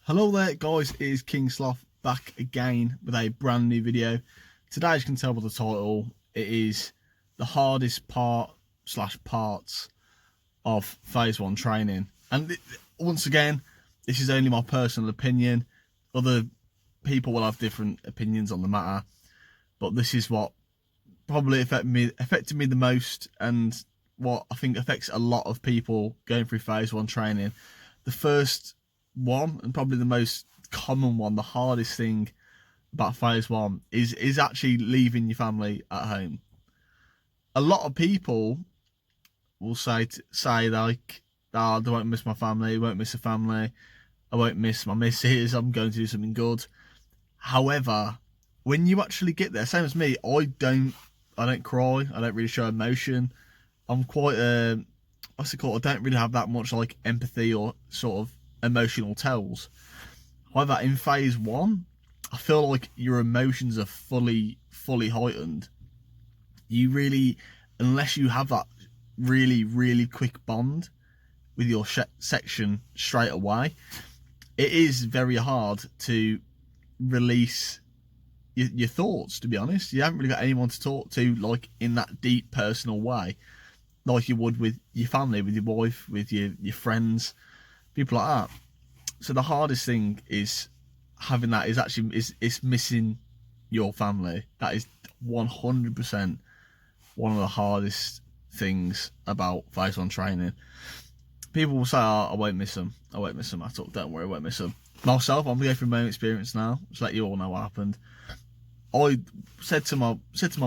Hello there guys, it is King Sloth back again with a brand new video. Today, as you can tell by the title, it is the hardest parts of phase 1 training. And once again, this is only my personal opinion. Other people will have different opinions on the matter, but this is what probably affected me the most, and what I think affects a lot of people going through phase 1 training. The first one, and probably the most common one, the hardest thing about phase 1 is actually leaving your family at home. A lot of people will say like, oh, I won't miss my family, I won't miss a family, I won't miss my missus, I'm going to do something good. However, when you actually get there, same as me, I don't cry, I don't really show emotion. I'm quite what's it called? I don't really have that much like empathy or sort of emotional tells. However, in phase 1, I feel like your emotions are fully heightened. You really, unless you have that really quick bond with your section straight away, it is very hard to release your thoughts, to be honest. You haven't really got anyone to talk to like in that deep personal way like you would with your family, with your wife, with your friends, people like that. So the hardest thing is having that is actually is missing your family. That is 100% one of the hardest things about phase 1 training. People will say, oh, I won't miss them. I won't miss them at all. Don't worry, I won't miss them. Myself, I'm going to go through my own experience now. Just let you all know what happened. I said to my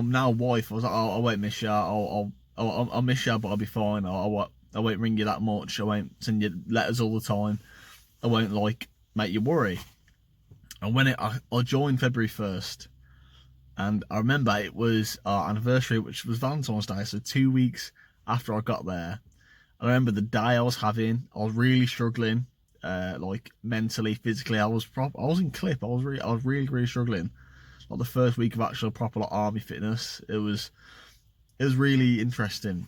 now wife, I was like, oh, I won't miss you. I'll miss you, but I'll be fine. I won't ring you that much. I won't send you letters all the time. I won't like make you worry. And when I joined February 1st, and I remember it was our anniversary, which was Valentine's Day, so 2 weeks after I got there. I remember the day I was really struggling, like mentally, physically. I was in clip. I was really struggling. Like the first week of actual proper like army fitness, it was really interesting.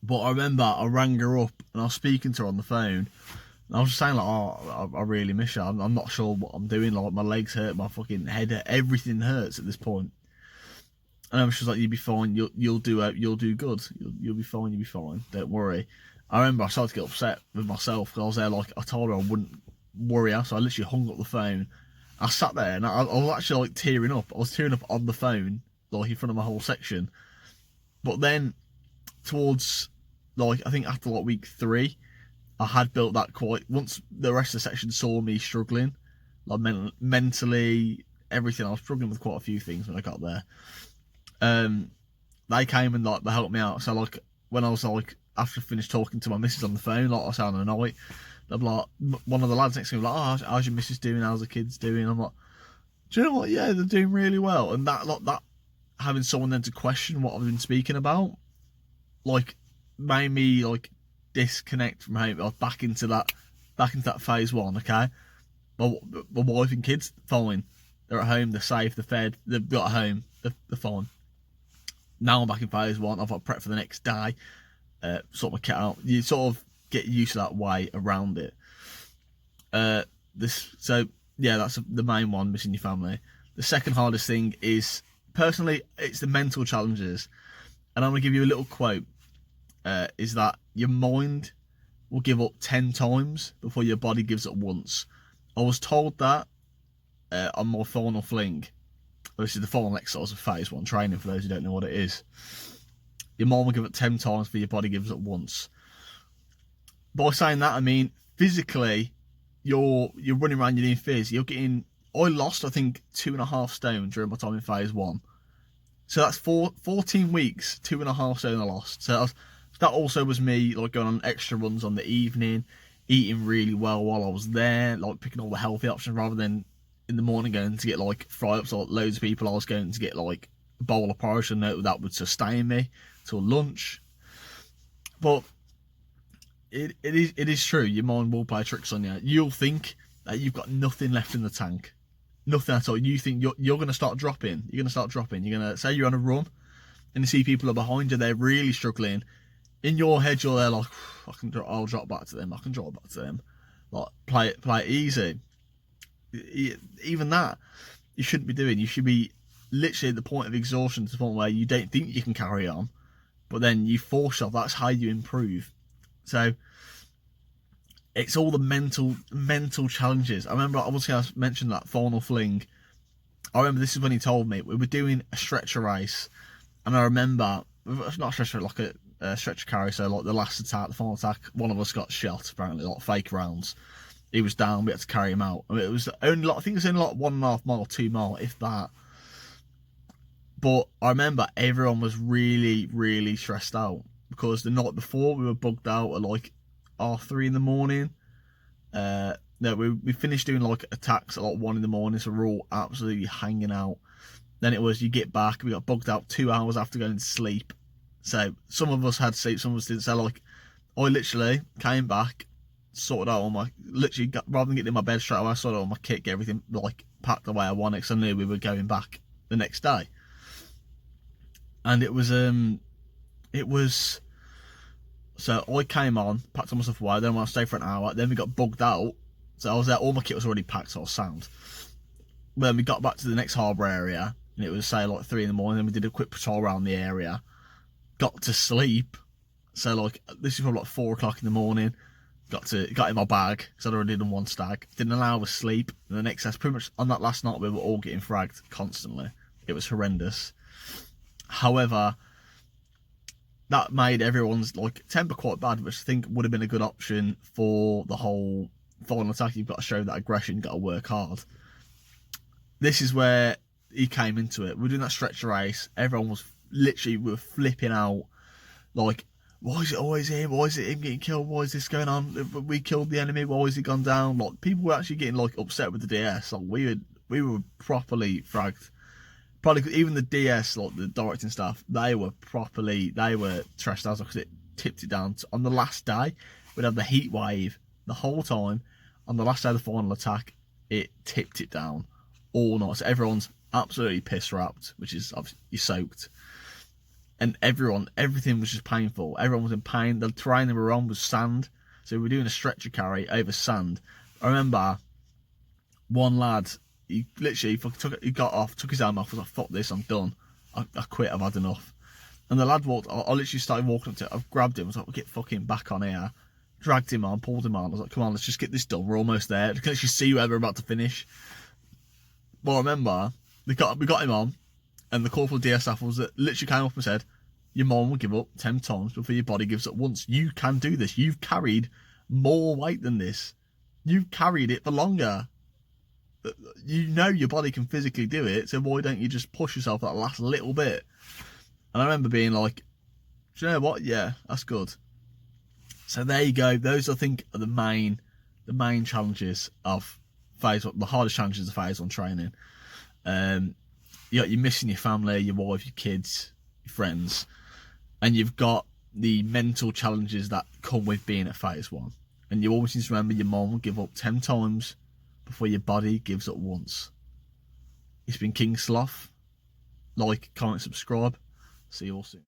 But I remember I rang her up and I was speaking to her on the phone. And I was just saying like, oh, I really miss you. I'm not sure what I'm doing. Like my legs hurt, my fucking head hurt, everything hurts at this point. And she was like, "You'll be fine. You'll do good. You'll be fine. You'll be fine. Don't worry." I remember I started to get upset with myself because I was there. Like I told her I wouldn't worry her, so I literally hung up the phone. I sat there and I was actually like tearing up. I was tearing up on the phone, like in front of my whole section. But then towards like I think after like week 3, I had built that quite. Once the rest of the section saw me struggling, like mentally, everything. I was struggling with quite a few things when I got there. They came and like they helped me out. So like when I was like after I finished talking to my missus on the phone, like I was on the night, they'll be like, one of the lads next to me was like, "Oh, how's your missus doing? How's the kids doing?" I'm like, "Do you know what? Yeah, they're doing really well." And that having someone then to question what I've been speaking about, like made me like disconnect from home. I was back into that phase 1. Okay, my wife and kids fine. They're at home. They're safe. They're fed. They've got a home. They're fine. Now I'm back in phase 1. I've got prep for the next day. Sort my kit out. You sort of get used to that way around it. So yeah, that's the main one, missing your family. The second hardest thing is, personally, it's the mental challenges. And I'm going to give you a little quote. Is that your mind will give up 10 times before your body gives up once. I was told that on my final fling. This is the final exercise of phase 1 training, for those who don't know what it is. Your mind will give up 10 times before your body gives up once. By saying that, I mean physically, you're running around, you're doing phys. I lost, I think, 2.5 stone during my time in phase 1. So that's 14 weeks, 2.5 stone I lost. So that also was me like going on extra runs on the evening, eating really well while I was there, like picking all the healthy options rather than in the morning going to get like fry-ups like loads of people. I was going to get like a bowl of porridge and know that would sustain me till lunch. But it is true, your mind will play tricks on you. You'll think that you've got nothing left in the tank. Nothing at all. You think you're going to start dropping. You're going to say you're on a run and you see people are behind you, they're really struggling. In your head, you're there like, I'll drop back to them. I can drop back to them. Like play it easy. even that you shouldn't be doing. You should be literally at the point of exhaustion, to the point where you don't think you can carry on, but then you force yourself. That's how you improve. So it's all the mental challenges. I remember, obviously I mentioned that final fling. I remember this is when he told me we were doing a stretcher race, and I remember, not a stretcher, like a stretcher carry, so like the last attack, the final attack, one of us got shot, apparently, like fake rounds. He was down, we had to carry him out. I mean, it was only, I think it was only like 1.5 mile, 2 mile, if that. But I remember everyone was really stressed out, because the night before we were bugged out at like 3 in the morning. No, we finished doing like attacks at like 1 in the morning, so we're all absolutely hanging out. Then it was, you get back, we got bugged out 2 hours after going to sleep. So some of us had sleep, some of us didn't. So like, I literally came back, sorted out all my, rather than getting in my bed straight away, I sorted out all my kit, get everything like packed the way I wanted, because I knew we were going back the next day. And it was so I came on, packed all my stuff away, then I went to stay for an hour, then we got bugged out. So I was there, all my kit was already packed, so I was sound. Then we got back to the next harbour area, and it was, say, like 3 in the morning, then we did a quick patrol around the area, got to sleep. So like, this is probably like 4 o'clock in the morning, got in my bag, because I'd already done 1 stag, didn't allow us sleep, and the next day, pretty much on that last night, we were all getting fragged constantly. It was horrendous. However, that made everyone's like temper quite bad, which I think would have been a good option for the whole final attack. You've got to show that aggression, you've got to work hard. This is where he came into it. We're doing that stretcher race, everyone was literally, we were flipping out, like, why is it always him? Why is it him getting killed? Why is this going on? We killed the enemy, why is he gone down? Like, people were actually getting like upset with the DS. Like, we were properly fragged. Probably even the DS, like the directing staff, they were trashed out, because it tipped it down. On the last day, we'd have the heat wave the whole time. On the last day of the final attack, it tipped it down all night. So everyone's absolutely piss wrapped, which is obviously, you're soaked. And everything was just painful. Everyone was in pain. The terrain they were on was sand, so we were doing a stretcher carry over sand. I remember one lad, he literally he got off, took his arm off, was like, fuck this, I'm done. I quit, I've had enough. And the lad walked, I literally started walking up to it, I've grabbed him, I was like, we'll get fucking back on here. Dragged him on, pulled him on, I was like, come on, let's just get this done, we're almost there. You can actually see where we're about to finish. But I remember, we got him on, and the corporal DS was that literally came up and said, your mom will give up 10 times before your body gives up once. You can do this, you've carried more weight than this. You've carried it for longer. You know your body can physically do it, so why don't you just push yourself that last little bit? And I remember being like, do you know what? Yeah, that's good. So there you go. Those, I think, are the main challenges of phase one, the hardest challenges of phase one training. You're missing your family, your wife, your kids, your friends, and you've got the mental challenges that come with being at phase one. And you always need to remember, your mom will give up 10 times before your body gives up once. It's been King Sloth. Like, comment, subscribe. See you all soon.